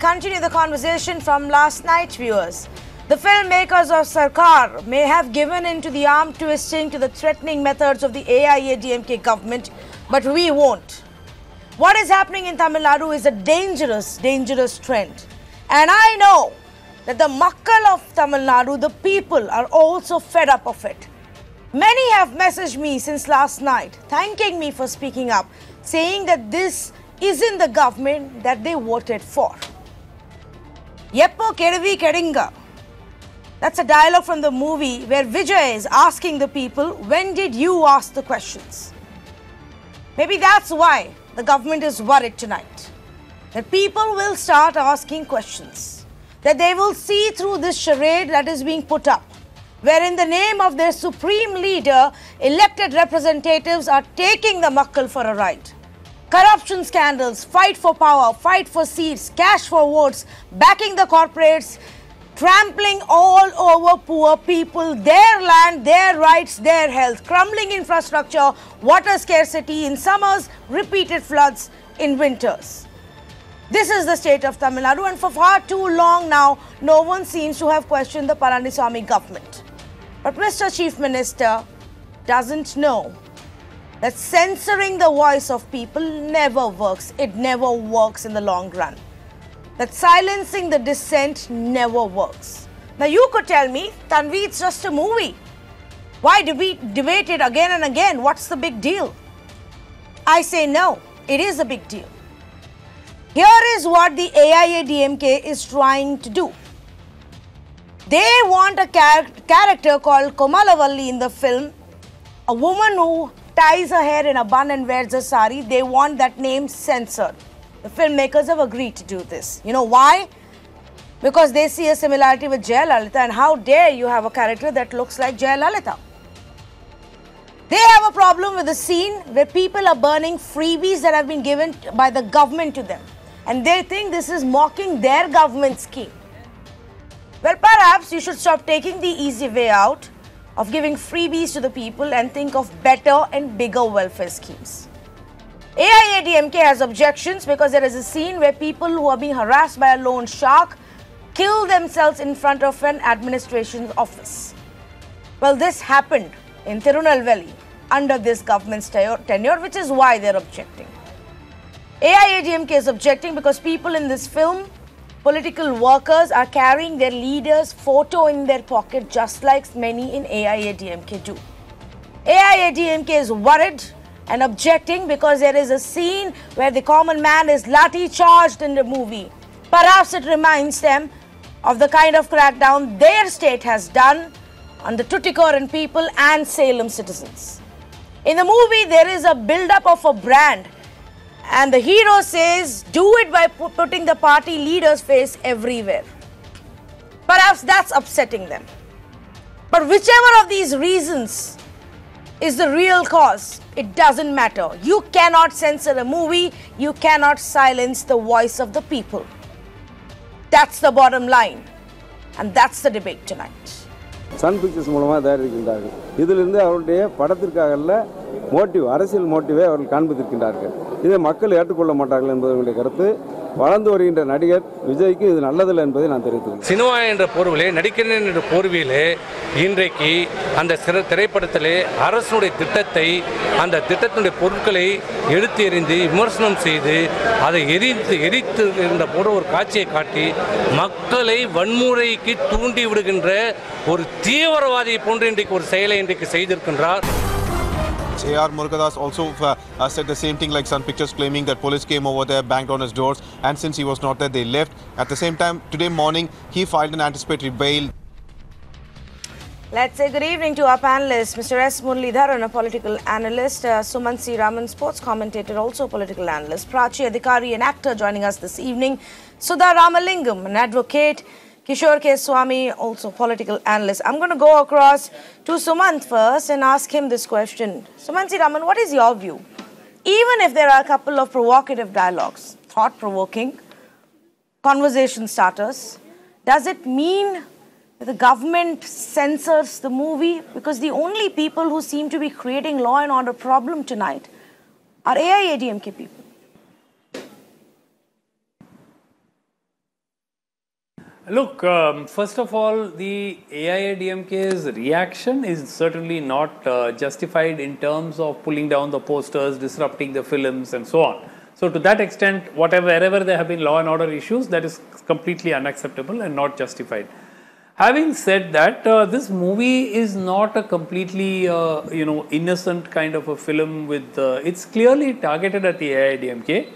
continue the conversation from last night, viewers. The filmmakers of Sarkar may have given in to the arm twisting to the threatening methods of the AIADMK government, but we won't. What is happening in Tamil Nadu is a dangerous, dangerous trend. And I know that the makkal of Tamil Nadu, the people, are also fed up of it. Many have messaged me since last night, thanking me for speaking up, saying that this isn't the government that they voted for. Yeppo Kedavi Kedinga. That's a dialogue from the movie where Vijay is asking the people, when did you ask the questions? Maybe that's why the government is worried tonight. That people will start asking questions. That they will see through this charade that is being put up, where in the name of their supreme leader, elected representatives are taking the makkal for a ride. Corruption scandals, fight for power, fight for seats, cash for votes, backing the corporates, trampling all over poor people, their land, their rights, their health, crumbling infrastructure, water scarcity in summers, repeated floods in winters. This is the state of Tamil Nadu, and for far too long now, no one seems to have questioned the Palaniswamy government. But Mr. Chief Minister doesn't know that censoring the voice of people never works. It never works in the long run. That silencing the dissent never works. Now you could tell me, Tanvi, it's just a movie. Why do we debate it again and again? What's the big deal? I say no, it is a big deal. Here is what the AIADMK is trying to do. They want a character called Komalavalli in the film, a woman who ties her hair in a bun and wears a sari. They want that name censored. The filmmakers have agreed to do this. You know why? Because they see a similarity with Jayalalitha, and how dare you have a character that looks like Jayalalitha? They have a problem with the scene where people are burning freebies that have been given by the government to them. And they think this is mocking their government scheme. Well, perhaps you should stop taking the easy way out of giving freebies to the people and think of better and bigger welfare schemes. AIADMK has objections because there is a scene where people who are being harassed by a loan shark kill themselves in front of an administration office. Well, this happened in Tirunelveli under this government's tenure, which is why they're objecting. AIADMK is objecting because people in this film, political workers, are carrying their leader's photo in their pocket, just like many in AIADMK do. AIADMK is worried and objecting because there is a scene where the common man is lathi charged in the movie. Perhaps it reminds them of the kind of crackdown their state has done on the Tuticorin people and Salem citizens. In the movie, there is a build-up of a brand, and the hero says, do it by putting the party leader's face everywhere. Perhaps that's upsetting them. But whichever of these reasons is the real cause, it doesn't matter. You cannot censor a movie. You cannot silence the voice of the people. That's the bottom line. And that's the debate tonight. Sun Pictures மூலமா தயாரிக்கின்றார்கள். இதிலிருந்து அவருடைய படத்திற்காகல்ல motive, அரசியல் மோட்டிவை அவர்கள் காண்பித்திருக்கின்றார்கள். இதை மக்கள் ஏற்றுக்கொள்ள மாட்டார்கள் என்பது கருத்து. வளர்ந்து வருகின்ற நடிகர் விஜய்க்கு இது நல்லதில்லை என்பதை நான் தெரிவித்துள்ளேன். சினிமா என்ற போர்விலே, நடிக்கிறேன் என்ற போர்விலே இன்றைக்கு அந்த திரைப்படத்திலே அரசுடைய திட்டத்தை, அந்த திட்டத்தினுடைய பொருட்களை எடுத்து எறிந்து விமர்சனம் செய்து அதை எரித்து இருந்த போன்ற ஒரு காட்சியை காட்டி மக்களை வன்முறைக்கு தூண்டி விடுகின்ற ஒரு தீவிரவாதியை போன்று இன்றைக்கு ஒரு செயலை இன்றைக்கு செய்திருக்கின்றார். A.R. Murugadas also said the same thing like Sun Pictures, claiming that police came over there, banged on his doors, and since he was not there, they left. At the same time, today morning, he filed an anticipatory bail. Let's say good evening to our panelists, Mr. S. Muralidharan, a political analyst, Suman C. Raman, sports commentator, also political analyst, Prachi Adhikari, an actor, joining us this evening, Sudha Ramalingam, an advocate, Kishore K. Swami, also political analyst. I'm going to go across to Sumant first and ask him this question. Sumant C. Raman, what is your view? Even if there are a couple of provocative dialogues, thought-provoking, conversation starters, does it mean that the government censors the movie? Because the only people who seem to be creating law and order problem tonight are AIADMK people. Look, first of all, the AIADMK's reaction is certainly not justified in terms of pulling down the posters, disrupting the films and so on. So to that extent, wherever there have been law and order issues, that is completely unacceptable and not justified. Having said that, this movie is not a completely, innocent kind of a film with, it's clearly targeted at the AIADMK.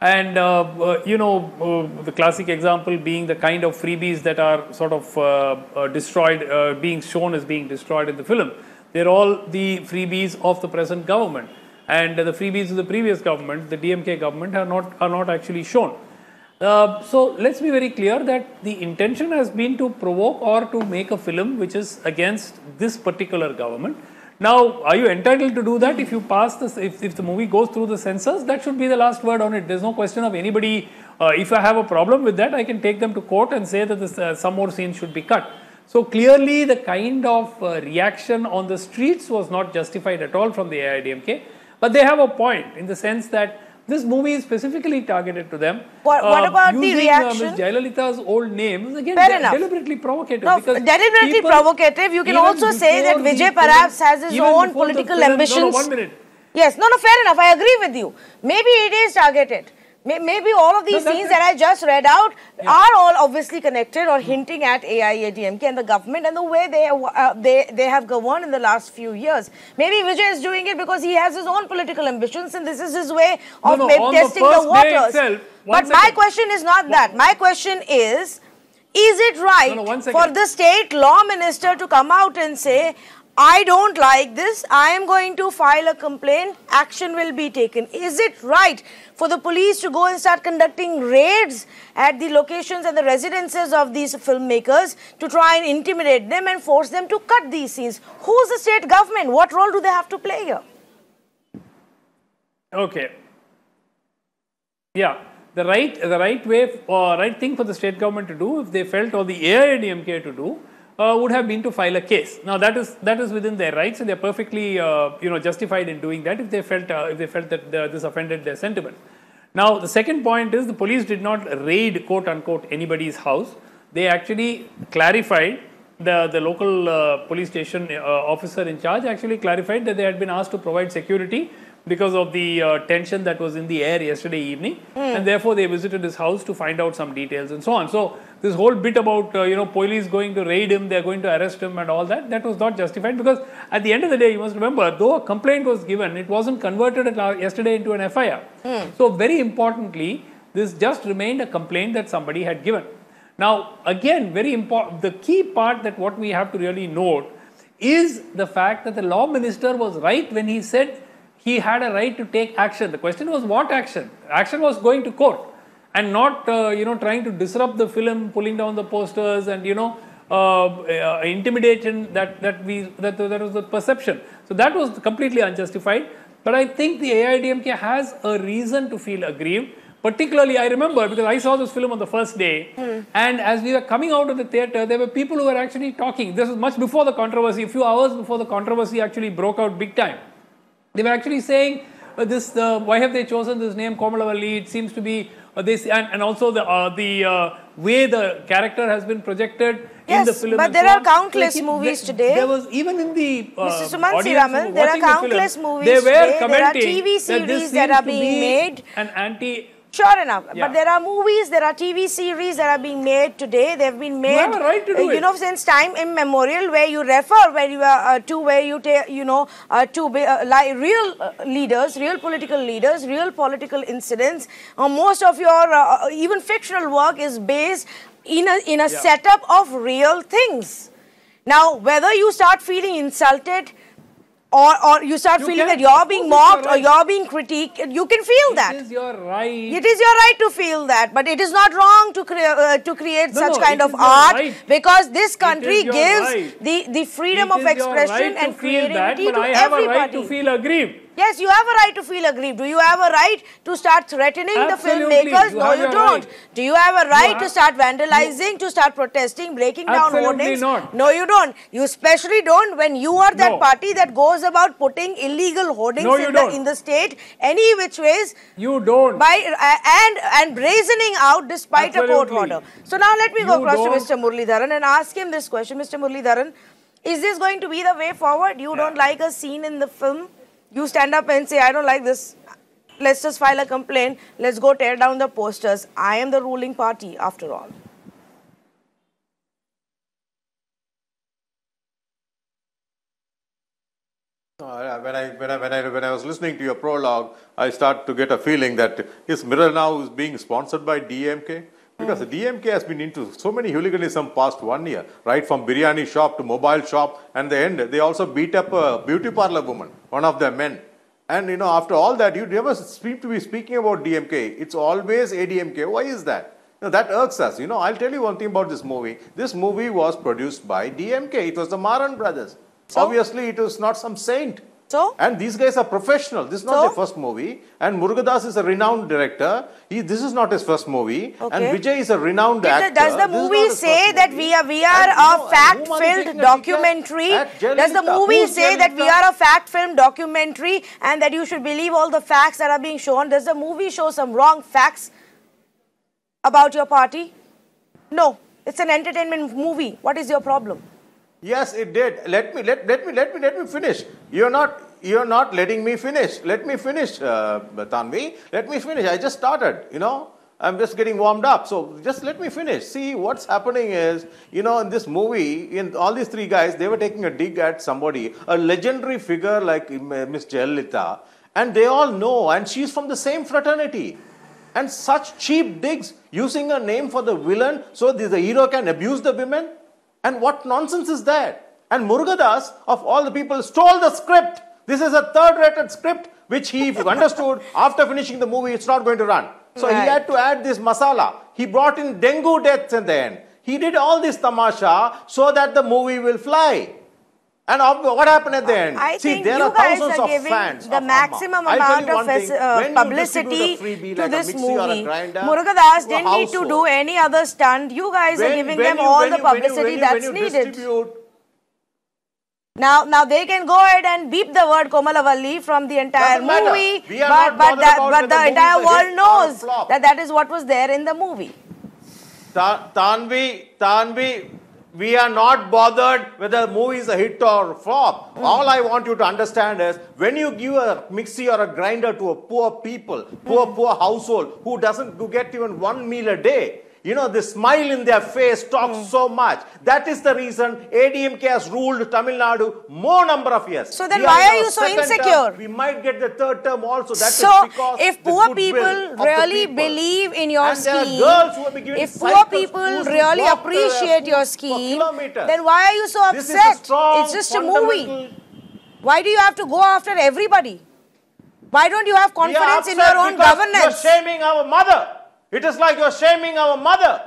And, the classic example being the kind of freebies that are sort of destroyed, being shown as being destroyed in the film. They're all the freebies of the present government. And the freebies of the previous government, the DMK government, are not actually shown. So let's be very clear that the intention has been to provoke or to make a film which is against this particular government. Now, are you entitled to do that if you pass this, if the movie goes through the censors? That should be the last word on it. There's no question of anybody, if I have a problem with that, I can take them to court and say that this, some more scenes should be cut. So clearly the kind of reaction on the streets was not justified at all from the AIADMK. But they have a point in the sense that this movie is specifically targeted to them. What about the reaction? Ms. Jayalalitha's old name is again deliberately provocative. No, deliberately provocative. You can also say that Vijay perhaps has his own political ambitions. No, 1 minute. Yes, no, fair enough. I agree with you. Maybe it is targeted. Maybe all of these scenes that I just read out are all obviously connected or hinting at AIADMK and the government and the way they have governed in the last few years. Maybe Vijay is doing it because he has his own political ambitions and this is his way of testing the waters. But my question is not that. My question is it right for the state law minister to come out and say, I don't like this, I am going to file a complaint, action will be taken. Is it right for the police to go and start conducting raids at the locations and the residences of these filmmakers to try and intimidate them and force them to cut these scenes? Who's the state government? What role do they have to play here? Okay. Yeah, the right thing for the state government to do, if they felt, or the AIADMK to do, would have been to file a case. Now that is within their rights, and they're perfectly justified in doing that if they felt that this offended their sentiment. Now the second point is the police did not raid, quote unquote, anybody's house. They actually clarified, the local police station officer in charge actually clarified that they had been asked to provide security because of the tension that was in the air yesterday evening, and therefore they visited his house to find out some details and so on. So this whole bit about police going to raid him, they're going to arrest him and all that, that was not justified, because at the end of the day, you must remember, though a complaint was given, it wasn't converted yesterday into an FIR. So very importantly, this just remained a complaint that somebody had given. Now again, very important, the key part that what we have to really note is the fact that the law minister was right when he said he had a right to take action. The question was what action? Action was going to court and not trying to disrupt the film, pulling down the posters and intimidation that was the perception. So that was completely unjustified. But I think the AIADMK has a reason to feel aggrieved. Particularly, I remember, because I saw this film on the first day, and as we were coming out of the theatre, there were people who were actually talking. This was much before the controversy, a few hours before the controversy actually broke out big time. They were actually saying, why have they chosen this name, Komalavalli? It seems to be this, and also the way the character has been projected in the film. But there are countless movies today. There was even in the Mr. Sumansi Raman, there are countless movies today. There are TV series that are being made. An anti. Sure enough, but there are movies, there are TV series that are being made today. They have been made, you have a right to do it. Since time immemorial, where you refer, where you are to where you take, like real leaders, real political leaders, real political incidents. Most of your even fictional work is based in a setup of real things. Now, whether you start feeling insulted, or you start feeling that you're being mocked or you're being critiqued, you can feel that. It is your right. It is your right to feel that, but it is not wrong to create such kind of art, because this country gives the freedom of expression and creativity to everybody. But I have a right to feel aggrieved. Yes, you have a right to feel aggrieved. Do you have a right to start threatening Absolutely. the filmmakers? You No, have you your don't. right. Do you have a right to start vandalizing, to start protesting, breaking down Absolutely hoardings? not. No, you don't. You especially don't when you are that No. party that goes about putting illegal hoardings No, you don't. in the state any which ways. You don't. And brazening out despite a court Absolutely. order. So now let me go You across to don't. Mr. Muralidharan and ask him this question. Mr. Muralidharan, is this going to be the way forward? You don't like a scene in the film? You stand up and say, I don't like this. Let's just file a complaint. Let's go tear down the posters. I am the ruling party after all. When I was listening to your prologue, I start to get a feeling that is Mirror now is being sponsored by DMK? Because the DMK has been into so many hooliganism past 1 year, right from biryani shop to mobile shop, and the end they also beat up a beauty parlor woman, one of their men. And after all that, you never seem to be speaking about DMK. It's always ADMK. Why is that? That irks us. I'll tell you one thing about this movie. This movie was produced by DMK. It was the Maran brothers. So? Obviously, it was not some saint. So? And these guys are professional. This is not their first movie. And Murugadas is a renowned director. This is not his first movie. Okay. And Vijay is a renowned actor. Does the movie say that we are a fact-filled documentary? Does the movie say that we are a fact-filmed documentary and that you should believe all the facts that are being shown? Does the movie show some wrong facts about your party? No. It's an entertainment movie. What is your problem? Yes, it did. Let me finish. You're not letting me finish. Let me finish, Tanvi. Let me finish. I just started. I'm just getting warmed up. So just let me finish. See, what's happening is, in this movie, in all these three guys, they were taking a dig at somebody, a legendary figure like Miss Jayalalitha, and they all know, and she's from the same fraternity. And such cheap digs, using a name for the villain so the hero can abuse the women. And what nonsense is that? And Murugadas, of all the people, stole the script. This is a third-rated script, which he understood after finishing the movie, it's not going to run. So he had to add this masala. He brought in dengue deaths in the end. He did all this tamasha so that the movie will fly. And what happened at the end? I think you guys are giving the maximum amount of publicity to this movie. Murugadas didn't need to do any other stunt. You guys are giving them all the publicity that's needed. Now they can go ahead and beep the word Komalavalli from the entire movie, but the entire world knows that is what was there in the movie. Tanvi, we are not bothered whether the movie is a hit or flop. All I want you to understand is when you give a mixie or a grinder to a poor people, poor household who get even one meal a day, the smile in their face talks so much. That is the reason ADMK has ruled Tamil Nadu more number of years. So then why are you so insecure? We might get the third term also. So if poor people really believe in your scheme, if poor people really appreciate your scheme, then why are you so upset? It's just a movie. Why do you have to go after everybody? Why don't you have confidence in your own governance? You're shaming our mother. It is like you're shaming our mother.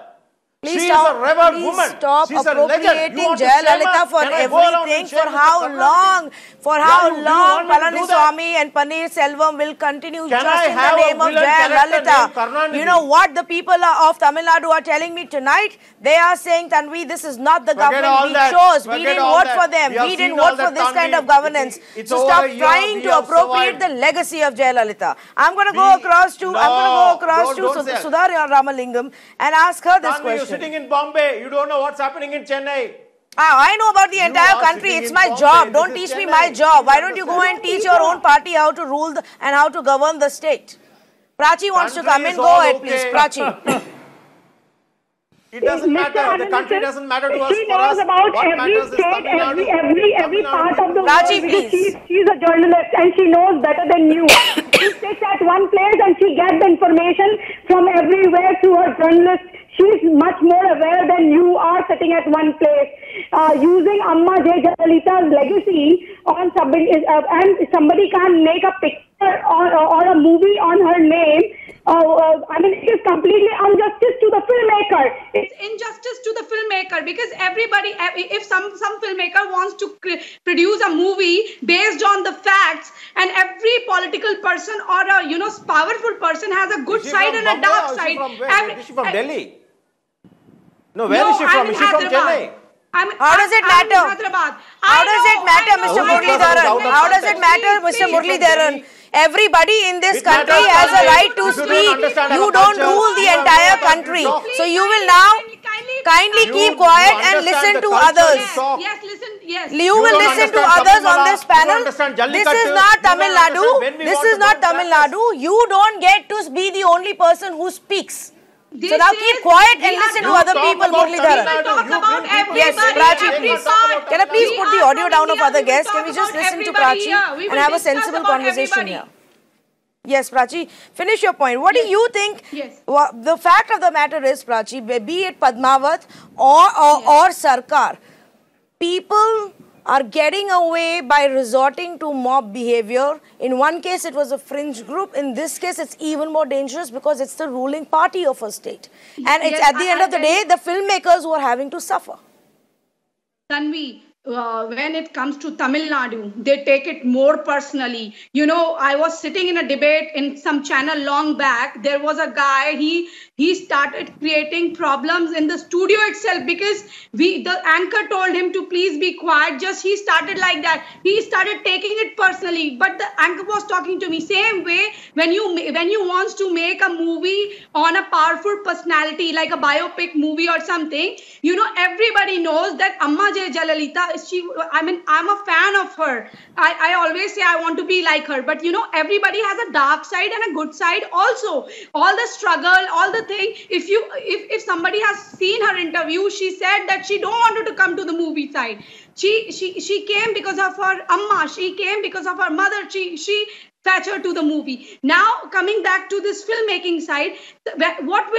She is a revered woman. Stop She's appropriating Jayalalitha for everything. For how long? For how long Palaniswamy and Paneer Selvam will continue just in the name of Jayalalitha? You know what the people of Tamil Nadu are telling me tonight? They are saying, Tanvi, this is not the government we chose. We didn't vote for them. We didn't vote for this kind of governance. So stop trying to appropriate the legacy of Jayalalitha. I'm going to go across to Sudha Ramalingam and ask her this question. You're sitting in Bombay. You don't know what's happening in Chennai. I know about the entire country. It's my job. Don't teach me my job. Why don't you go and teach your own party how to rule and how to govern the state? Prachi wants to come in. Go ahead, please. Prachi. It doesn't matter. The country doesn't matter to us. She knows about every state, every part of the Prachi, world. please. She's a journalist and she knows better than you. She sits at one place and she gets the information from everywhere through her journalist. She's much more aware than you are sitting at one place. Using Amma Jayalalitha's legacy on somebody, and somebody can't make a picture or a movie on her name, I mean, it is completely injustice to the filmmaker. It's injustice to the filmmaker, because everybody, if some filmmaker wants to produce a movie based on the facts, and every political person or a powerful person has a good side and a dark side. Is she from Delhi? No, where is she from? Is she from Chennai? How does it matter? How does it matter, Mr. Muralidharan? How does it matter, Mr. Muralidharan? Everybody in this country has a right to speak. You don't rule the entire country. So you will now kindly keep quiet and listen to others. Yes, listen, yes. You will listen to others on this panel. This is not Tamil Nadu. This is not Tamil Nadu. You don't get to be the only person who speaks. So now keep quiet and listen to other people, Muralidharan. Yes, Prachi, can I please put the audio down of other guests? Can we just listen to Prachi and have a sensible conversation here? Yes, Prachi, finish your point. What do you think? Yes. The fact of the matter is, Prachi, be it Padmavat or Sarkar, people are getting away by resorting to mob behavior. In one case, it was a fringe group. In this case, it's even more dangerous because it's the ruling party of a state. And it's at the end of the day, the filmmakers who are having to suffer. Tanvi, when it comes to Tamil Nadu, they take it more personally. You know, I was sitting in a debate in some channel long back. There was a guy, he started creating problems in the studio itself because the anchor told him to please be quiet. Just he started like that. He started taking it personally. But the anchor was talking to me. Same way, when you want to make a movie on a powerful personality, like a biopic movie or something, you know, everybody knows that Amma Jai Jalalita, I'm a fan of her. I always say I want to be like her. But, you know, everybody has a dark side and a good side also. All the struggle, all the thing. If somebody has seen her interview, she said that she don't want to come to the movie side. She came because of her Amma. She came because of her mother. She fetch her to the movie. Now coming back to this filmmaking side, what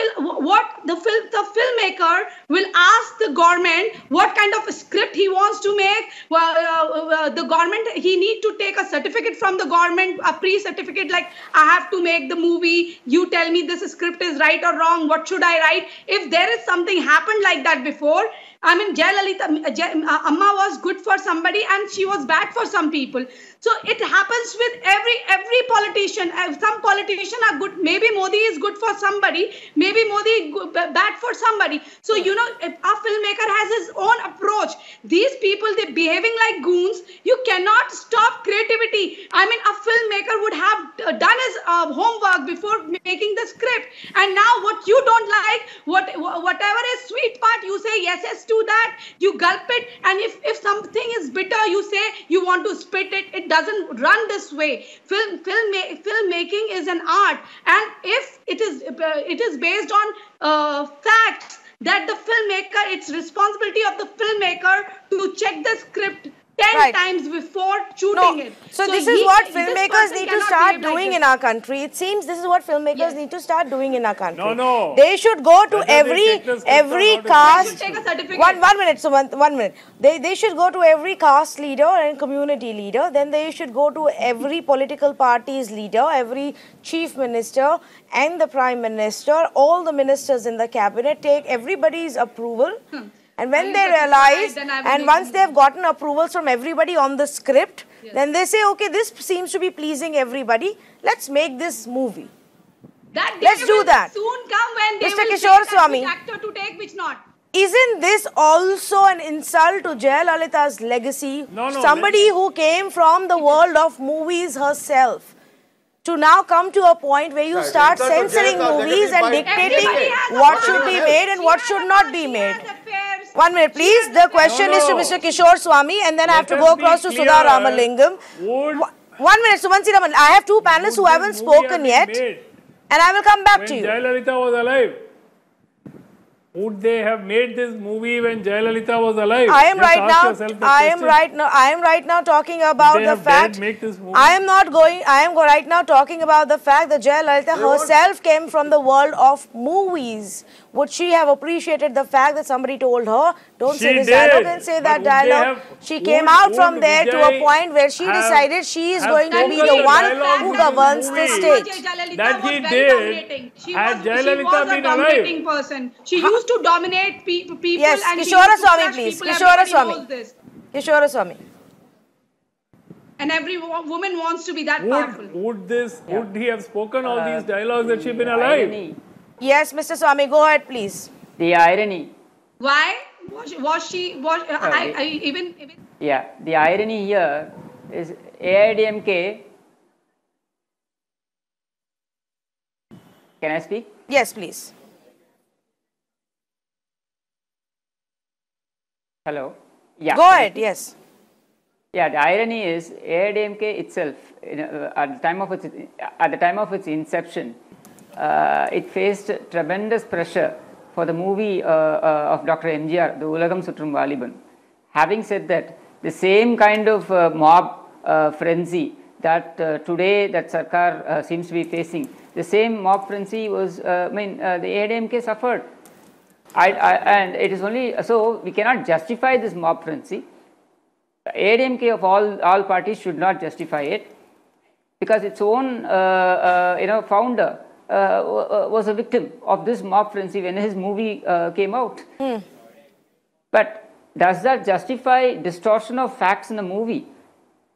the filmmaker will ask the government what kind of a script he wants to make. The government, he need to take a certificate from the government, a pre-certificate, like I have to make the movie. You tell me this script is right or wrong. What should I write? If there is something happened like that before, I mean, Amma was good for somebody and she was bad for some people. So it happens with every politician. Some politicians are good. Maybe Modi is good for somebody. Maybe Modi is bad for somebody. So, you know, if a filmmaker has his own approach. These people, they're behaving like goons. You cannot stop creativity. I mean, a filmmaker would have done his homework before making the script. And now what you don't like, whatever is sweet part, you say yes to that. You gulp it. And if something is bitter, you say you want to spit it. It doesn't run this way. Filmmaking is an art, and if it is based on facts, that the filmmaker, it's responsibility of the filmmaker to check the script 10 times before shooting it. So this is what filmmakers need to start doing in our country. It seems this is what filmmakers need to start doing in our country. No. They should go to every caste. Take a certificate. One minute, so one minute. They should go to every caste leader and community leader. Then they should go to every political party's leader, every chief minister and the prime minister, all the ministers in the cabinet, take everybody's approval. And when they realize, and once they have gotten approvals from everybody on the script, then they say, okay, this seems to be pleasing everybody. Let's make this movie. Let's do that. Soon come when they Mr. will Kishore say Swami, which actor to take, which not. Isn't this also an insult to Jayalalitha's legacy? No, Somebody who came from the world of movies herself, to now come to a point where you start censoring movies and dictating what should be made and what should not be made. 1 minute, please. The question is to Mr. Kishore Swami, and then I have to go across to Sudha Ramalingam. 1 minute, Sumansi Raman. I have two panelists who haven't spoken yet, and I will come back to you. Jayalalitha was alive. Would they have made this movie when Jayalalitha was alive? I am Just right ask now. yourself the I am question. right now. I am right now talking about They the have dared fact. make this movie. I am not going. I am right now talking about the fact that Jayalalitha herself came from the world of movies. Would she have appreciated the fact that somebody told her, "Don't say She this did. dialogue and say But that would they dialogue"? have- She came would- out from would there to a Vijay point where she have- decided she is have going to be spoken the the one dialogues who in the governs the movie. state. That he was did. very dominating. She Had was Jayalalitha a been dominating person. She used to dominate people Yes, and she Kishora used to Swami, crush please. people. Kishora Everybody Swami. knows this. Kishora Swami. And every woman wants to be that powerful. Would he have spoken all these dialogues that she'd been alive? Irony, Yes, Mr. Swami, go ahead, please. the irony. Why? Was she? Even Yeah, the irony here is AIADMK. Can I speak? Yes, please. Hello. Yeah. Go ahead. Yes. Yeah, the irony is AIADMK itself, at the time of its inception, it faced tremendous pressure for the movie of Dr. MGR, the Ulagam Sutrum Valiban. Having said that, the same kind of mob frenzy that today that Sarkar seems to be facing, the same mob frenzy was, the AIADMK suffered. And it is only, so we cannot justify this mob frenzy. AIADMK of all parties should not justify it, because its own founder was a victim of this mob frenzy when his movie came out. But does that justify distortion of facts in the movie?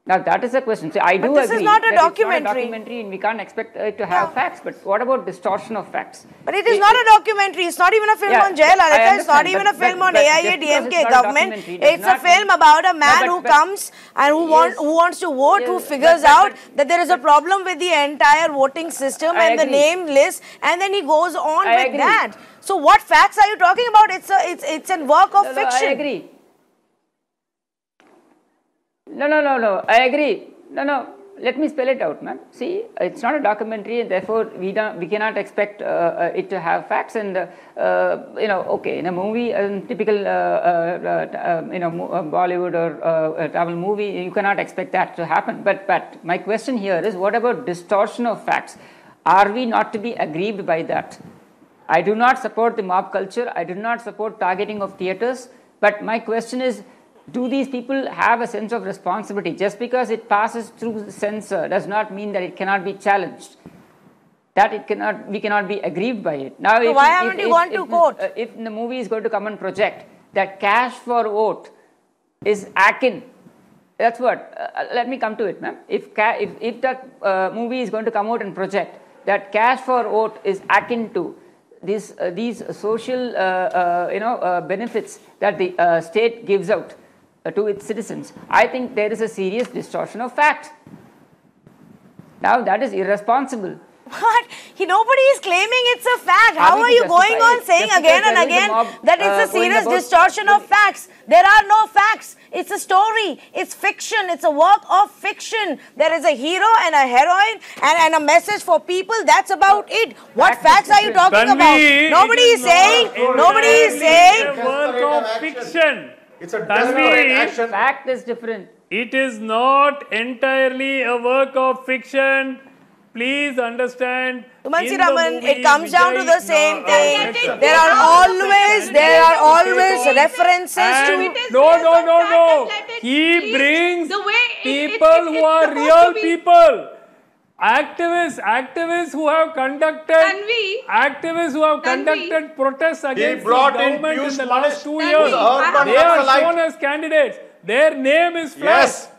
Now that is a question. So I do this is agree not a that it's not a documentary. documentary and we can't expect it to have facts. But what about distortion of facts? But it is not a documentary. It's not even a film Yeah, on Jayalalitha. It's not understand, even a but- film on but just because AIADMK it's not a government. documentary does It's a not film mean- about a man No, who but- comes and who Yes. wants to vote, who Yes, figures but- out but- that there is a problem with the entire voting system I and the agree. name list, and then he goes on I with agree. that. So what facts are you talking about? It's a work of No, fiction. I agree. No. I agree. No. Let me spell it out, man. See, it's not a documentary, and therefore we cannot expect it to have facts. And okay, in a movie, typical Bollywood or Tamil movie, you cannot expect that to happen. But my question here is, what about distortion of facts? Are we not to be aggrieved by that? I do not support the mob culture. I do not support targeting of theatres. But my question is, do these people have a sense of responsibility? Just because it passes through censor does not mean that it cannot be challenged. That we cannot be aggrieved by it. Now, So why haven't you gone to court? If the movie is going to come and project that cash for vote is akin, that's what. Let me come to it, ma'am. If that movie is going to come out and project that cash for vote is akin to these social benefits that the state gives out to its citizens, I think there is a serious distortion of fact. Now that is irresponsible. What? Nobody is claiming it's a fact. How we are to you justify going on it? saying Just again because and there is a again mob, that it's a going serious about- distortion of facts? There are no facts. It's a story. It's fiction. It's a work of fiction. There is a hero and a heroine and a message for people. That's about it. What Fact is facts are you different. talking Tanvi, about? Nobody is saying. Nobody is a saying. work of fiction. It's a Tanvi, desperate action. Fact is different. It is not entirely a work of fiction. Please understand. Tumansi in the Raman, movie, it comes down to the Vijay- same No, thing. listen. There are always references And to. no. He brings people who are real people. Activists who have conducted protests against the brought in government in Piyush the last 2 Manish, years. who's urban They are Naxalite. shown as candidates. Their name is flagged. Yes.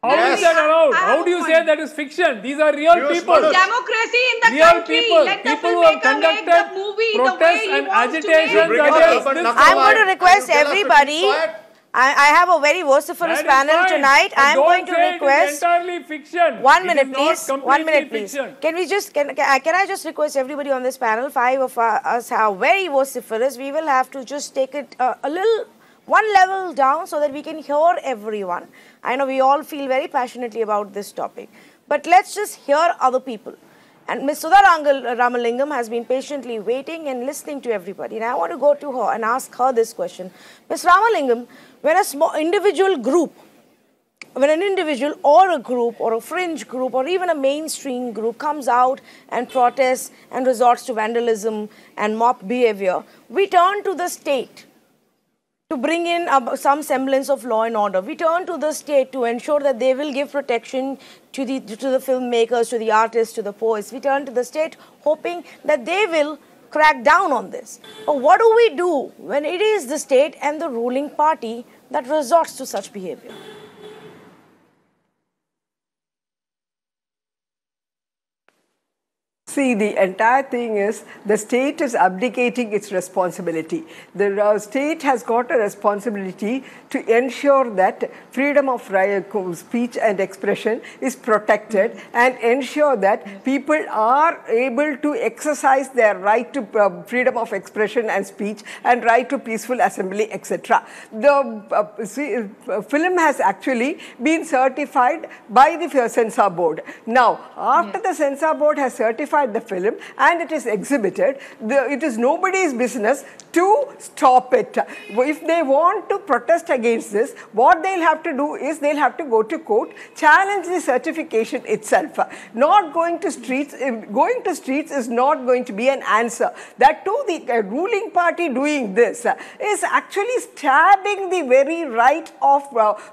How Yes. is that allowed? I have How a do you point. say that is fiction? These are real Piyush people. Manish. democracy in the Real country. people. Let the People who have filmmaker make the conducted movie the way protests he and wants to agitations make bring it. up against urban this. Naxalite. I'm going to request Tell us to keep everybody. quiet. I have a very vociferous That is panel fine. tonight. But I'm don't going to say it is request. entirely fiction. One It minute, is not please. One completely minute, please. fiction. Can I just request everybody on this panel? 5 of us are very vociferous. We will have to just take it one level down so that we can hear everyone. I know we all feel very passionately about this topic, but let's just hear other people. And Ms. Sudha Ramalingam has been patiently waiting and listening to everybody. And I want to go to her and ask her this question. Ms. Ramalingam, when a small individual group, when an individual or a group or a fringe group or even a mainstream group comes out and protests and resorts to vandalism and mob behavior, we turn to the state to bring in some semblance of law and order. We turn to the state to ensure that they will give protection to the filmmakers, to the artists, to the poets. We turn to the state hoping that they will crack down on this. But what do we do when it is the state and the ruling party that resorts to such behavior? See, the entire thing is the state is abdicating its responsibility. The state has got a responsibility to ensure that freedom of speech and expression is protected and ensure that people are able to exercise their right to freedom of expression and speech and right to peaceful assembly, etc. The film has actually been certified by the censor board. Now, after the censor board has certified the film and it is exhibited, it is nobody's business to stop it. If they want to protest against this, what they'll have to do is they'll have to go to court, challenge the certification itself. Not going to streets, is not going to be an answer. That too, the ruling party doing this is actually stabbing the very right of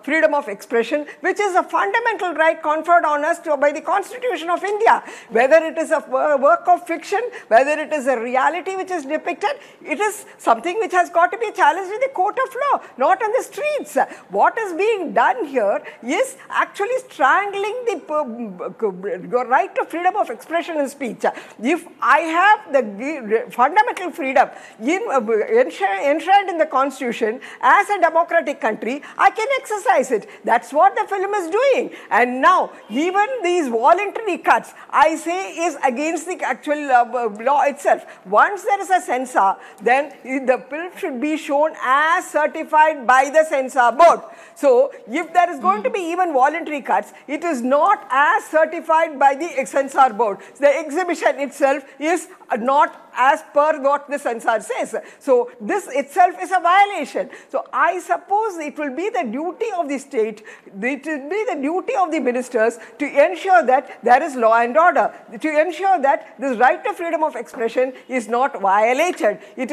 freedom of expression, which is a fundamental right conferred on us by the Constitution of India. Whether it is a work of fiction, whether it is a reality which is depicted, it is something which has got to be challenged in the court of law, not on the streets. What is being done here is actually strangling the right to freedom of expression and speech. If I have the fundamental freedom enshrined in the Constitution as a democratic country, I can exercise it. That's what the film is doing. And now, even these voluntary cuts, I say, is against the actual law itself. Once there is a censor, then the film should be shown as certified by the censor board. So, if there is going to be even voluntary cuts, it is not as certified by the censor board. The exhibition itself is not as per what the censor says. So, this itself is a violation. So, I suppose it will be the duty of the state, it will be the duty of the ministers to ensure that there is law and order, to ensure that this right to freedom of expression is not violated. It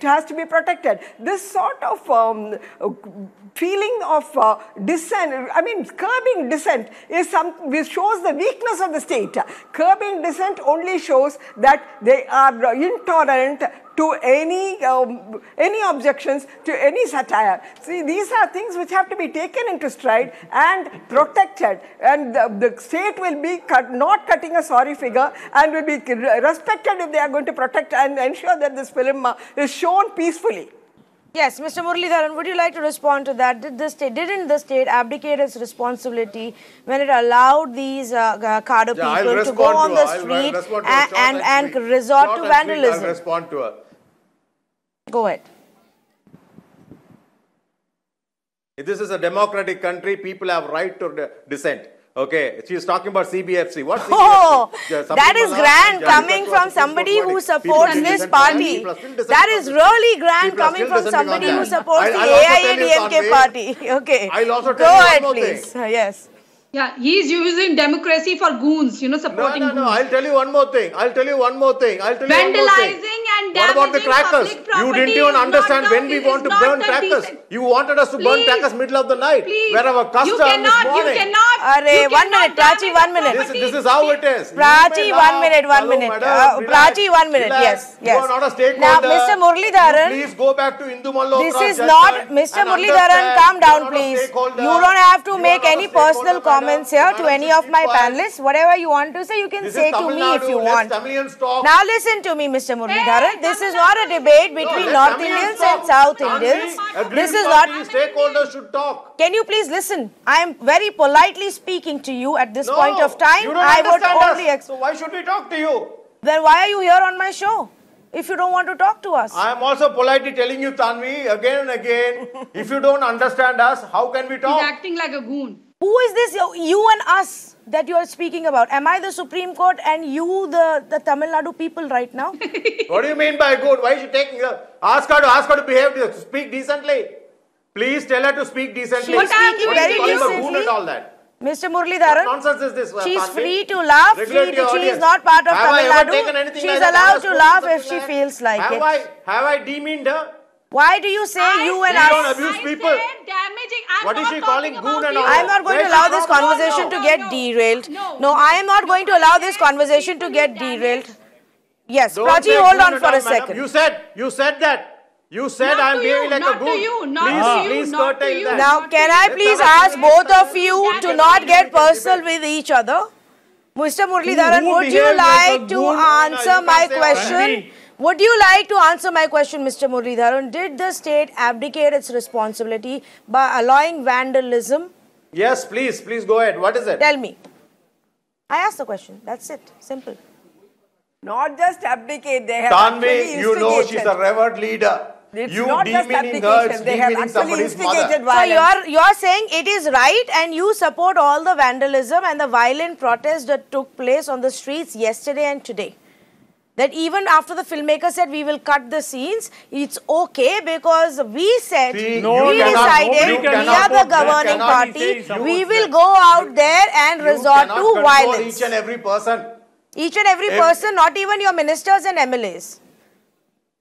has to be protected. This sort of feeling of dissent, I mean, curbing dissent is which shows the weakness of the state. Curbing dissent only shows that they are intolerant to any objections to any satire. See, these are things which have to be taken into stride and protected, and the state will be not cutting a sorry figure and will be respected if they are going to protect and ensure that this film is shown peacefully. Yes, Mr. Muralidharan, would you like to respond to that? Didn't the state abdicate its responsibility when it allowed these cadre people to go on the street and resort to vandalism? I'll respond to her. Go ahead. This is a democratic country. People have right to dissent. Okay, she is talking about CBFC. What CBFC? Oh, that is grand coming from somebody who supports this party. That is really grand coming from somebody who supports the AIADMK party. Okay, go ahead, please. Yes. Yeah, he's using democracy for goons, supporting goons. No, I'll tell you one more thing. Vandalizing and damaging what about the crackers? public property. You didn't even understand when we want to burn crackers. You wanted us to burn crackers middle of the night. Where our custom this morning. You cannot. 1 minute, Prachi, 1 minute. This is how it is. Prachi, 1 minute, 1 minute. Prachi, 1 minute, yes. You are not a stakeholder. Now, Mr. Muralidharan, please go back to Hindu Malhotra. This is not, Mr. Muralidharan, calm down, please. You don't have to make any personal comments here to any of my panelists. Whatever you want to say, you can say to me if you want. Now listen to me, Mr. Muralidharan. This is not a debate between North Indians and South Indians. This is not. Stakeholders should talk. Can you please listen? I am very politely speaking to you at this point of time. You don't understand us. So why should we talk to you? Then why are you here on my show? If you don't want to talk to us. I am also politely telling you, Tanvi, again and again, if you don't understand us, how can we talk? He's acting like a goon. Who is this you and us that you are speaking about? Am I the Supreme Court and you the Tamil Nadu people right now? What do you mean by good? Why is she taking her? Ask her to behave, to speak decently. Please tell her to speak decently. She's speaking very decently. And all that. Mr. Muralidharan, what nonsense is this? She's free to laugh. She is not part of Tamil Nadu. She's allowed to laugh if she feels like it. Have I demeaned her? Why do you say you and us? Don't abuse people. What is she calling goon and all? I am not going to allow this conversation to get derailed. No, I am not going to allow this conversation to get derailed. Yes, Prachi, hold on for a second. You said that. You said I am behaving like a goon. Please curtail that. Now, can I please ask both of you to not get personal with each other? Mr. Muralidharan, would you like to answer my question? Would you like to answer my question, Mr. Muralidharan? Did the state abdicate its responsibility by allowing vandalism? Yes, please go ahead. What is it? Tell me. I asked the question. That's it. Simple. Not just abdicate, they have Tanvi, you know she's a revered leader. It's you not just abdication, they have actually instigated violence. So you are saying it is right and you support all the vandalism and the violent protests that took place on the streets yesterday and today. That even after the filmmaker said we will cut the scenes, it's okay because we said, we decided, we are the governing party, we will go out there and resort to violence. Each and every person. Each and every person, not even your ministers and MLAs.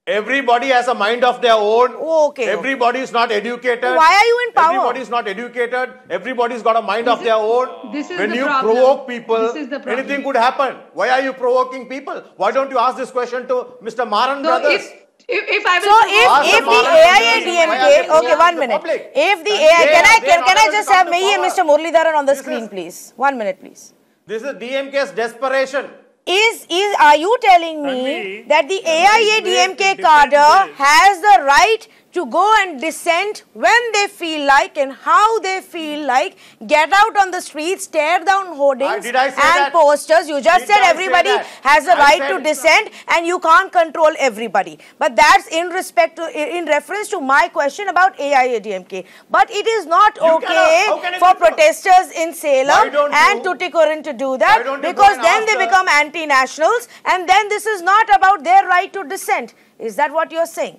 Everybody has a mind of their own. Okay. Everybody is not educated. Why are you in power? Everybody is not educated. Everybody's got a mind of their own. When you provoke people, anything could happen. Why are you provoking people? Why don't you ask this question to Mr. Maran brothers? If I will if the AIADMK, okay, 1 minute. If the can I just have me and Mr. Muralidharan on the screen, please? 1 minute, please. This is DMK's desperation. Are you telling me that the AIADMK cadre has the right to go and dissent when they feel like and how they feel like, get out on the streets, tear down hoardings and posters? You just said everybody has a right to dissent and you can't control everybody. But that's in reference to my question about AIADMK. But it is not okay for protesters in Salem and Tuticorin to do that because then they become anti-nationals and then this is not about their right to dissent. Is that what you're saying?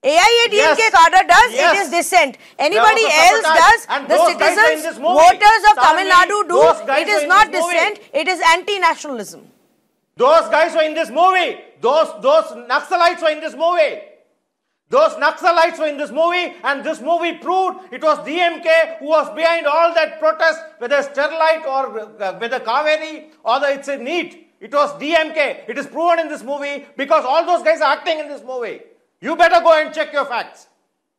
AIADMK cadre does, it is dissent. Anybody else does, the citizens, voters of Tamil Nadu do, it is not dissent, it is anti-nationalism. Those guys were in this movie. Those Naxalites were in this movie. Those Naxalites were in this movie and this movie proved it was DMK who was behind all that protest, whether Sterlite or whether Kaveri or it's a NEET. It was DMK. It is proven in this movie because all those guys are acting in this movie. You better go and check your facts.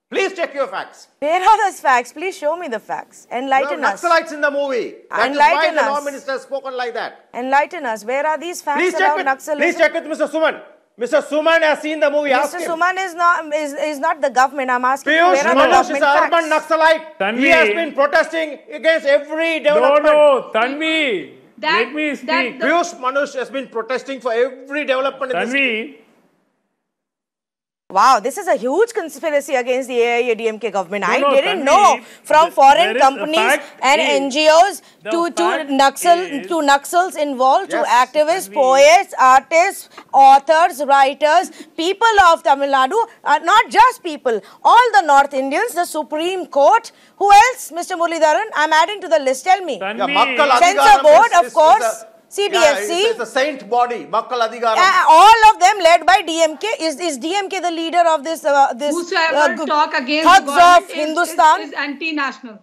Please check your facts. Where are those facts? Please show me the facts. Enlighten us. Naxalites in the movie. That is why the law minister has spoken like that. Enlighten us. Where are these facts about Naxalism? Please check with Mr. Suman. Mr. Suman has seen the movie. Mr. Suman is not the government. I'm asking you, Piyush where are the government is an facts? urban Naxalite. Tanvi. He has been protesting against every development. No, Tanvi. Let me speak. Piyush Manush has been protesting for every development in this country. Wow, this is a huge conspiracy against the AIADMK government. I didn't know from foreign companies and NGOs to Naxals involved, to activists, poets, artists, authors, writers, people of Tamil Nadu, not just people, all the North Indians, the Supreme Court. Who else, Mr. Muralidharan? I'm adding to the list. Tell me. Censor board, of course. CBFC. It's a saint body, Makkal Adhigaram. All of them led by DMK. Is DMK the leader of this? Whosoever talk against thugs the of Hindustan is anti-national.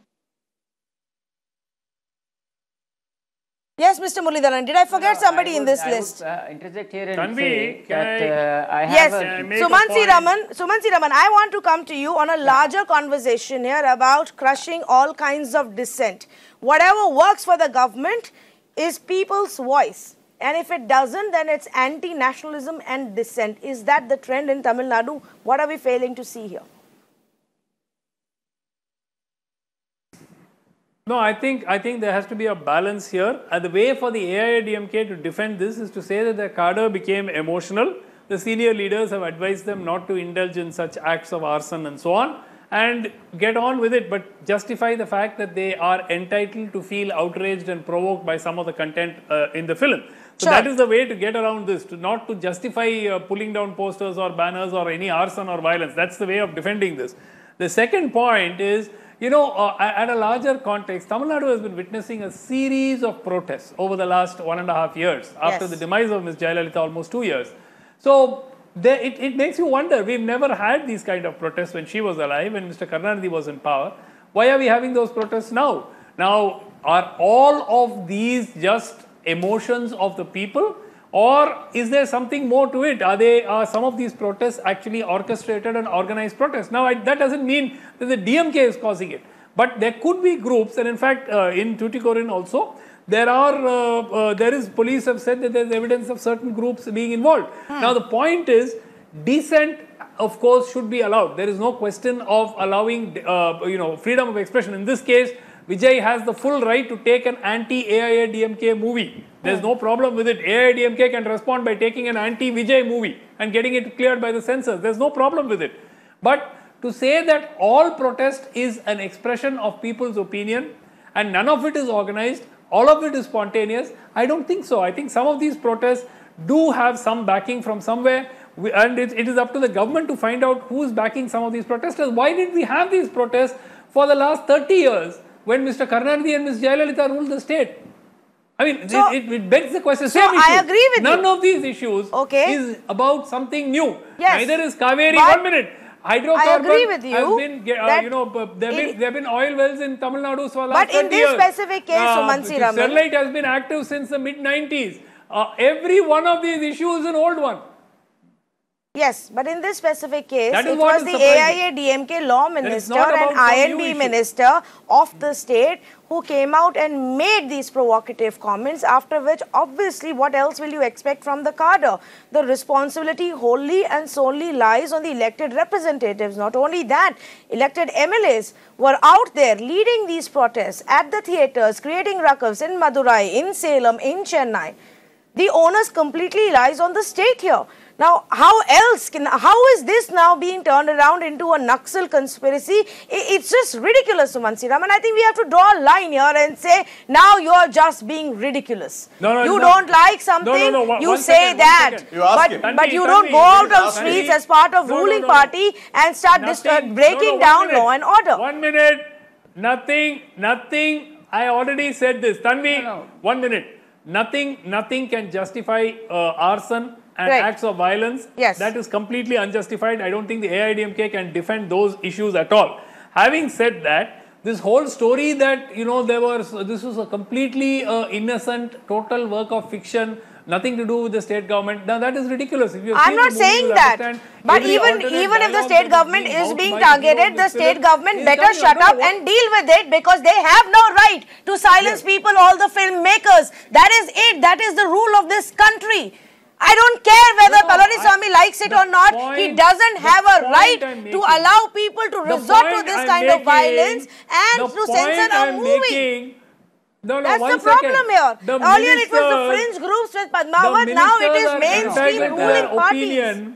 Yes, Mr. Muralidharan. Did I forget somebody in this list? Interject here and say that I have yes, Sumansi Raman, I want to come to you on a larger conversation here about crushing all kinds of dissent. Whatever works for the government is people's voice, and if it doesn't, then it's anti-nationalism and dissent. Is that the trend in Tamil Nadu? What are we failing to see here? No, I think there has to be a balance here. And the way for the AIADMK to defend this is to say that the cadre became emotional. The senior leaders have advised them not to indulge in such acts of arson and so on. and get on with it, but justify the fact that they are entitled to feel outraged and provoked by some of the content in the film. So that is the way to get around this, not to justify pulling down posters or banners or any arson or violence. That's the way of defending this. The second point is, you know, at a larger context, Tamil Nadu has been witnessing a series of protests over the last 1.5 years after the demise of Ms. Jayalalitha, almost 2 years. So it makes you wonder, we've never had these kind of protests when she was alive, when Mr. Karunanidhi was in power. Why are we having those protests now? Now, are all of these just emotions of the people, or is there something more to it? Are some of these protests actually orchestrated and organized protests? Now, that doesn't mean that the DMK is causing it, but there could be groups, and in fact, in Tuticorin also, police have said that there is evidence of certain groups being involved. Now, the point is, dissent, of course, should be allowed. There is no question of allowing, freedom of expression. In this case, Vijay has the full right to take an anti-AIADMK movie. There's no problem with it. AIADMK can respond by taking an anti-Vijay movie and getting it cleared by the censors. There's no problem with it. But to say that all protest is an expression of people's opinion and none of it is organized, all of it is spontaneous, I don't think so. I think some of these protests do have some backing from somewhere, and it is up to the government to find out who is backing some of these protesters. Why did we have these protests for the last 30 years? When Mr. Karunanidhi and Ms. Jayalalitha ruled the state? I mean, it begs the question. So I agree with None of these issues is about something new. Yes. Neither is Kaveri. 1 minute. Hydrocarbon I agree with you. Has been, there have been oil wells in Tamil Nadu for the last 30 years. But in this specific case, Sumansi Raman, Sterlite has been active since the mid-90s. Every one of these issues is an old one. Yes, but in this specific case, it was the AIADMK law minister and INB minister of the state who came out and made these provocative comments, after which obviously what else will you expect from the cadre? The responsibility wholly and solely lies on the elected representatives. Not only that, elected MLAs were out there leading these protests at the theatres, creating ruckus in Madurai, in Salem, in Chennai. The onus completely lies on the state here. Now, how is this now being turned around into a Naxal conspiracy? It's just ridiculous, Sumansi Raman. I think we have to draw a line here and say, now you're just being ridiculous. You don't like something, you say that. But you don't go out on streets as part of ruling party and start breaking down law and order. 1 minute. Nothing. I already said this. Tanvi, 1 minute. Nothing can justify arson and acts of violence. That is completely unjustified. I don't think the AIADMK can defend those issues at all. Having said that, this whole story that, this was a completely innocent, total work of fiction, nothing to do with the state government. Now that is ridiculous. If I'm not saying that. But even if the state government is being targeted, the state government better shut up and deal with it, because they have no right to silence people, all the filmmakers. That is it. That is the rule of this country. I don't care whether Palaniswamy likes it or not. He doesn't have a right to allow people to resort to this kind of violence and to censor a movie. That's the problem here. Earlier it was the fringe groups with Padmavat. Now it is mainstream ruling parties.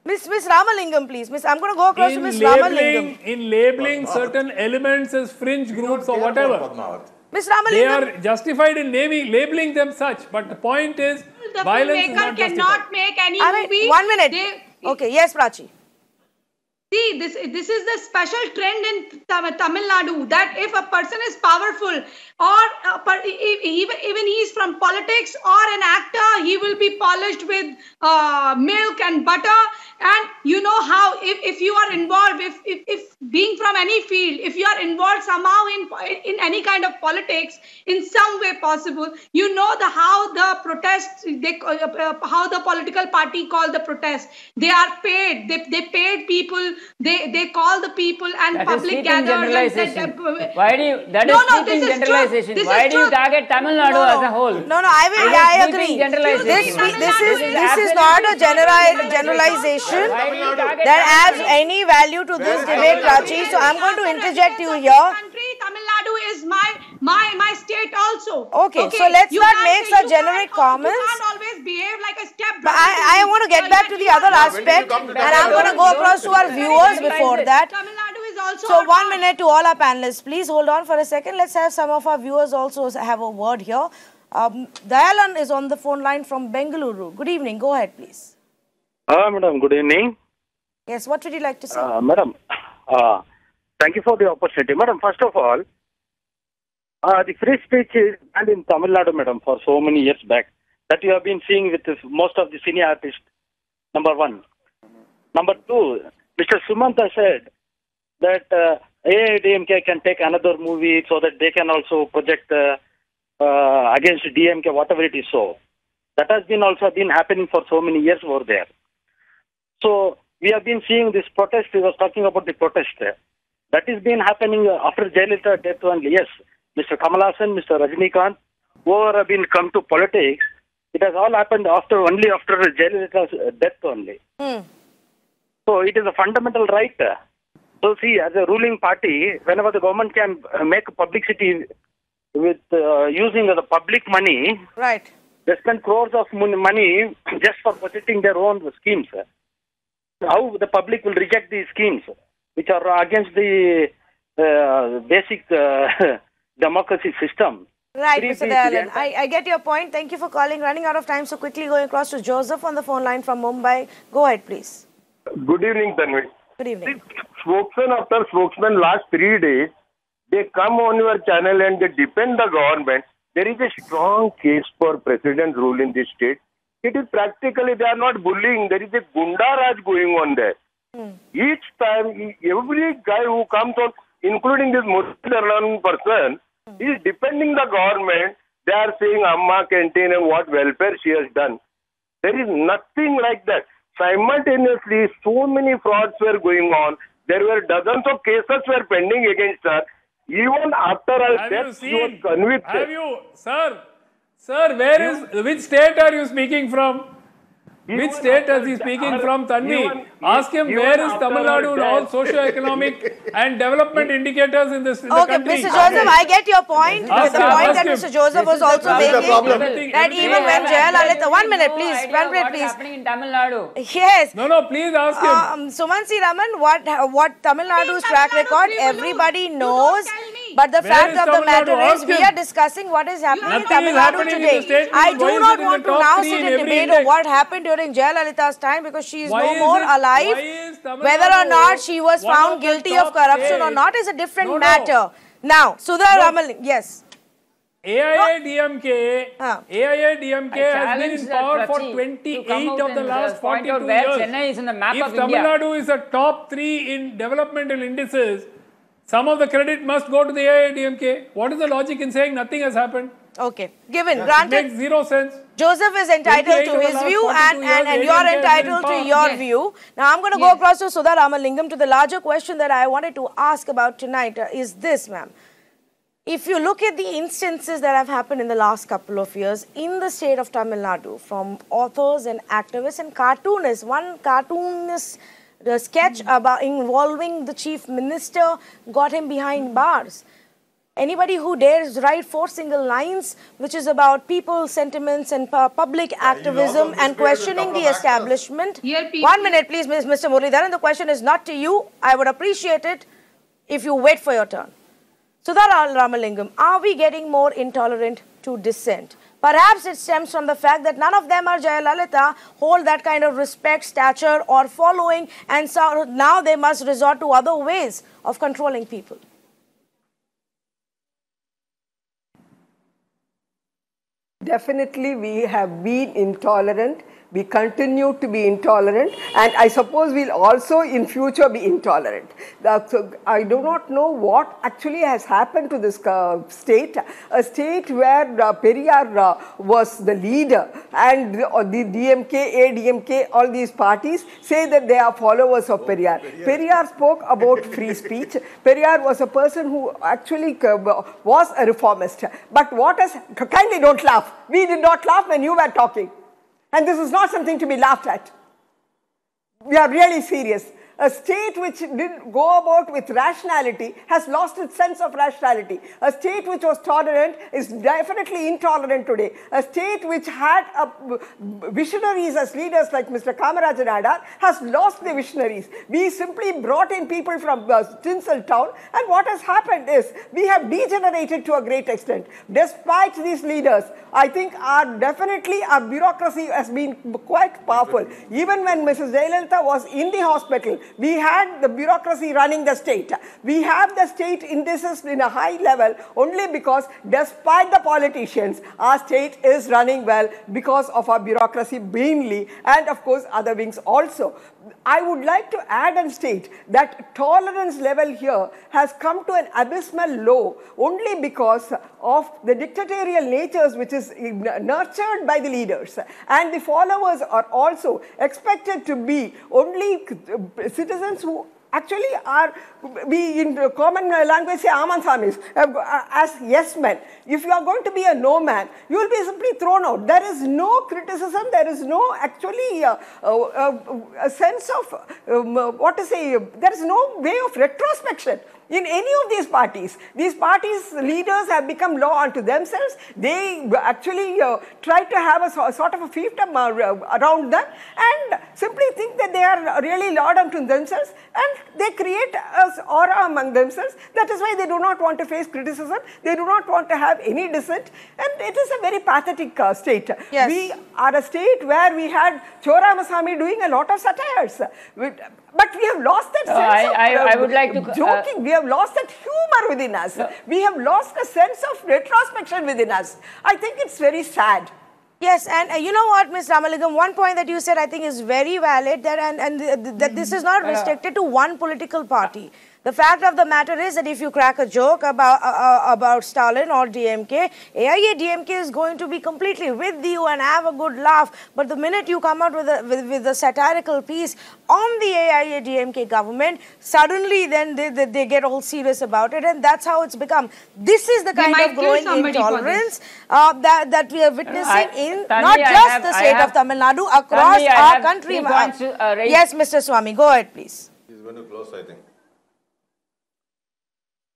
Miss Ramalingam, please. I'm going to go across to Miss Ramalingam. In labeling certain elements as fringe groups or whatever, Miss Ramalingam, they are justified in labeling them such. But the point is, the violence filmmaker cannot make any movie. 1 minute. Okay, yes, Prachi. See, this is the special trend in Tamil Nadu, that if a person is powerful or even he is from politics or an actor, he will be polished with milk and butter. And you know how if you are involved, if being from any field, if you are involved somehow in any kind of politics in some way possible, you know how the protests, how the political party call the protest. They are paid. They paid people. They call the people and that public gatherers. Why do you? That is sweeping generalization. Why do you target Tamil Nadu as a whole? I agree. This is not a generalization that adds any value to this debate, Prachi. So I'm going to interject you here. Tamil Nadu is my state also. Okay, so let's not make such generic comments. You can't always behave like a step. But I want to get back to the other aspect, and I'm going to go across to our viewers before that. Tamil Nadu is also So our 1 minute to all our panelists. Please hold on for a second. Let's have some of our viewers also have a word here. Dayalan is on the phone line from Bengaluru. Good evening. Go ahead, please. Madam, good evening. Yes, what would you like to say? Madam, thank you for the opportunity. Madam, first of all, the free speech is banned in Tamil Nadu, madam, for so many years back. That you have been seeing with most of the senior artists, number one. Number two, Mr. Sumanta said that AIADMK can take another movie so that they can also project against DMK, whatever it is so. That has been also been happening for so many years over there. So we have been seeing this protest. He was talking about the protest. That is been happening after Jayalalitha death only. Yes, Mr. Kamal Haasan, Mr. Rajinikanth, who have been come to politics, it has all happened only after Jayalalitha's death only. So it is a fundamental right. So see, as a ruling party, whenever the government can make publicity with using the public money, right? They spend crores of money just for projecting their own schemes. How the public will reject these schemes, which are against the basic democracy system? Right, Mr. Dayalan. I get your point. Thank you for calling. Running out of time, so quickly going across to Joseph on the phone line from Mumbai. Go ahead, please. Good evening, Tanvi. Good evening. Spokesman after spokesman last 3 days, they come on your channel and they defend the government. There is a strong case for president's rule in this state. It is practically, they are not bullying. There is a Gunda Raj going on there. Each time, every guy who comes on, including this Muslim person, is defending the government. They are saying Amma canteen and what welfare she has done. There is nothing like that. Simultaneously, so many frauds were going on. There were dozens of cases were pending against her. Even after her death, she was convicted. Have you, sir, which state are you speaking from? Which state is he speaking from, Tanvi? Ask him where is Tamil Nadu in all socio-economic and development indicators in the country. Okay, Mr. Joseph, I get your point. The point that Mr. Joseph was also making, that even when Jayalalitha, 1 minute please, 1 minute please. What is happening in Tamil Nadu? Yes. No, please ask him. Sumansi Raman, what Tamil Nadu's track record, everybody knows. But the fact of the matter is, we are discussing what is happening in Tamil Nadu today. I do not want to now sit and debate on what happened during Jayalalitha's time, because she is no more alive. Whether or not she was found guilty of corruption or not is a different matter. Now, Sudha Ramaling, yes. AIADMK has been in power for 28 of the last 42 years. Chennai is in the map of Tamil India. Nadu is a top 3 in developmental indices, some of the credit must go to the AIADMK. What is the logic in saying nothing has happened? Okay, given, granted. It makes zero sense. Joseph is entitled to his view and you are entitled to your view. Now I'm going to go across to Sudha Ramalingam to the larger question that I wanted to ask about tonight is this, ma'am. If you look at the instances that have happened in the last couple of years in the state of Tamil Nadu, from authors and activists and cartoonists, one cartoonist, the sketch about involving the chief minister got him behind bars. Anybody who dares write 4 single lines, which is about people's sentiments and public activism and questioning the establishment. 1 minute, please, Mr. Muralidharan. The question is not to you. I would appreciate it if you wait for your turn. Sudha Ramalingam, are we getting more intolerant to dissent? Perhaps it stems from the fact that none of them are Jayalalitha, hold that kind of respect, stature or following, and so now they must resort to other ways of controlling people. Definitely we have been intolerant. We continue to be intolerant, and I suppose we'll also in future be intolerant. So I do not know what actually has happened to this state, a state where Periyar was the leader, and the DMK, AIADMK, all these parties say that they are followers of Periyar. Periyar spoke about free speech. Periyar was a person who actually was a reformist. But what has, kindly don't laugh. We did not laugh when you were talking. And this is not something to be laughed at. We are really serious. A state which didn't go about with rationality has lost its sense of rationality. A state which was tolerant is definitely intolerant today. A state which had visionaries as leaders like Mr. Kamaraj Nadar has lost the visionaries. We simply brought in people from Tinsel town, and what has happened is we have degenerated to a great extent. Despite these leaders, I think our bureaucracy has been quite powerful. Even when Mrs. Jayalalitha was in the hospital, we had the bureaucracy running the state. We have the state indexed in a high level only because despite the politicians, our state is running well because of our bureaucracy mainly, and of course other wings also. I would like to add and state that tolerance level here has come to an abysmal low only because of the dictatorial natures which is nurtured by the leaders, and the followers are also expected to be only citizens who actually we in common language say Amansamis, as yes men. If you are going to be a no man, you will be simply thrown out. There is no criticism, there is no actually a sense of what to say, there is no way of retrospection in any of these parties. These parties' leaders have become law unto themselves. They actually try to have a sort of a fiefdom around them and simply think that they are really law unto themselves, and they create an aura among themselves. That is why they do not want to face criticism. They do not want to have any dissent, and it is a very pathetic state. Yes. We are a state where we had Choramasamy doing a lot of satires. But we have lost that sense I would like to joking. We have lost that humor within us. We have lost a sense of retrospection within us. I think it's very sad. Yes, and you know what, Ms. Ramalingam, one point that you said I think is very valid, that this is not restricted to one political party. The fact of the matter is that if you crack a joke about Stalin or DMK, AIADMK is going to be completely with you and have a good laugh. But the minute you come out with a satirical piece on the AIADMK government, suddenly then they get all serious about it, and that's how it's become. This is the kind of growing intolerance that we are witnessing in not just the state of Tamil Nadu, across our country. Yes, Mr. Swami, go ahead, please. He's going to close, I think.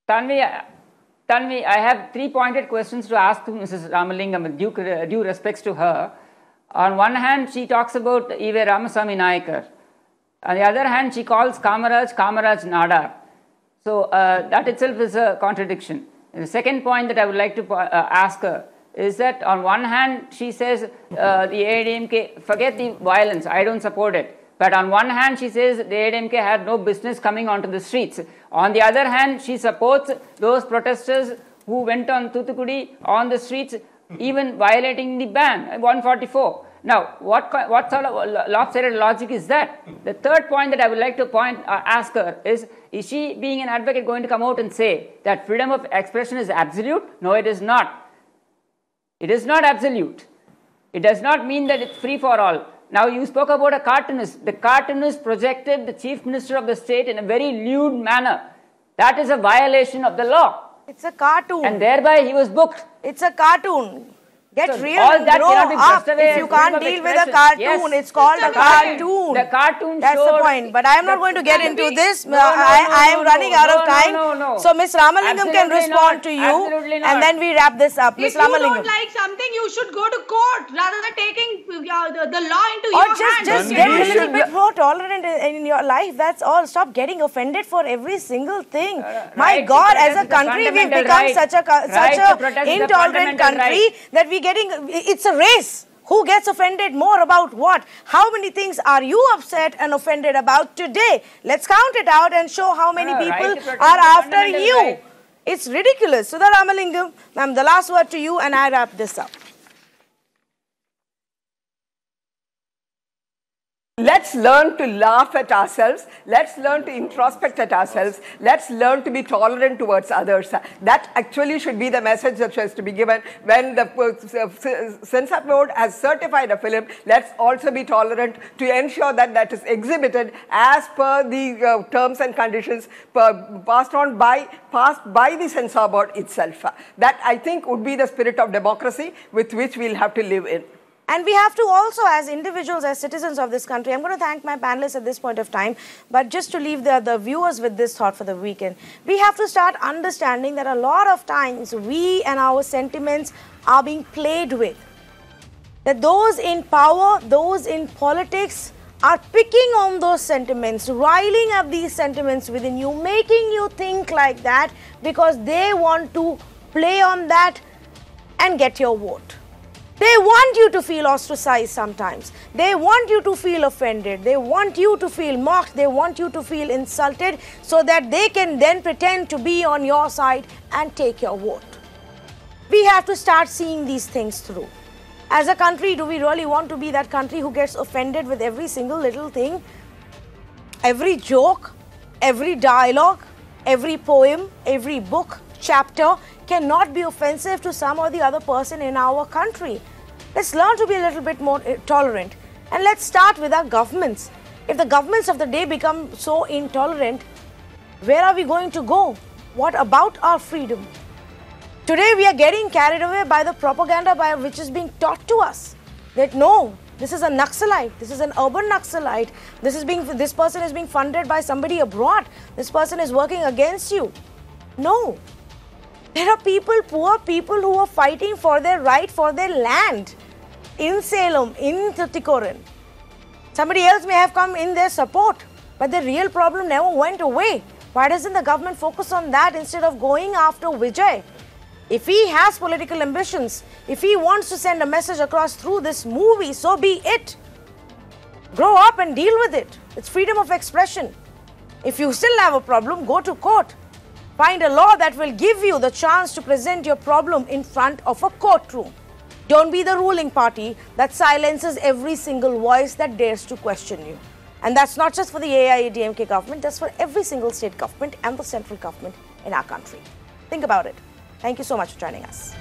Tanvi, I have 3 pointed questions to ask to Mrs. Ramalingam with due respects to her. On one hand, she talks about E.V. Ramasamy Nayakar. On the other hand, she calls Kamaraj Nadar. So that itself is a contradiction. And the second point that I would like to ask her is that on one hand, she says the AIADMK, forget the violence, I don't support it. But on one hand, she says the AIADMK had no business coming onto the streets. On the other hand, she supports those protesters who went on Thoothukudi on the streets, even violating the ban, 144. Now, what sort of lopsided logic is that? The third point that I would like to ask her is she, being an advocate, going to come out and say that freedom of expression is absolute? No, it is not. It is not absolute. It does not mean that it's free for all. Now, you spoke about a cartoonist. The cartoonist projected the chief minister of the state in a very lewd manner. That is a violation of the law. It's a cartoon. And thereby he was booked. It's a cartoon. Get So real all and that grow cannot be up. brushed away If you as freedom can't of deal with a expression. cartoon, Yes. it's called a cartoon. The cartoon That's the showed point. But I am not going to get into this. No, I am running out of time. No. So Ms. Ramalingam can Absolutely respond not. to you. Absolutely not. And then we wrap this up. If Ms. you Ramalingam. don't like something, you should go to court rather than taking the law into Or your hands. just get a little bit more tolerant in your life. That's all. Stop getting offended for every single thing. My right God, to as a protest is a country, we've fundamental become right. such a Right to protest is a intolerant fundamental country right. that it's a race. Who gets offended more about what? How many things are you upset and offended about today? Let's count it out and show how many Right people to protest are is a after fundamental you. right. It's ridiculous. Sudha Ramalingam, ma'am, the last word to you and I wrap this up. Let's learn to laugh at ourselves. Let's learn to introspect at ourselves. Let's learn to be tolerant towards others. That actually should be the message that has to be given. When the censor board has certified a film, let's also be tolerant to ensure that that is exhibited as per the terms and conditions passed by the censor board itself. That, I think, would be the spirit of democracy with which we'll have to live in. And we have to also, as individuals, as citizens of this country, I'm going to thank my panelists at this point of time, but just to leave the viewers with this thought for the weekend, we have to start understanding that a lot of times we and our sentiments are being played with. That those in power, those in politics are picking on those sentiments, riling up these sentiments within you, making you think like that because they want to play on that and get your vote. They want you to feel ostracized sometimes. They want you to feel offended. They want you to feel mocked. They want you to feel insulted so that they can then pretend to be on your side and take your vote. We have to start seeing these things through. As a country, do we really want to be that country who gets offended with every single little thing? Every joke, every dialogue, every poem, every book, chapter cannot be offensive to some or the other person in our country. Let's learn to be a little bit more tolerant. And let's start with our governments. If the governments of the day become so intolerant, where are we going to go? What about our freedom? Today we are getting carried away by the propaganda which is being taught to us. That no, this is a Naxalite, this is an urban Naxalite, this person is being funded by somebody abroad, this person is working against you. No. There are people, poor people who are fighting for their right, for their land in Salem, in Tuticorin. Somebody else may have come in their support, but the real problem never went away. Why doesn't the government focus on that instead of going after Vijay? If he has political ambitions, if he wants to send a message across through this movie, so be it. Grow up and deal with it. It's freedom of expression. If you still have a problem, go to court. Find a law that will give you the chance to present your problem in front of a courtroom. Don't be the ruling party that silences every single voice that dares to question you. And that's not just for the AIADMK government, that's for every single state government and the central government in our country. Think about it. Thank you so much for joining us.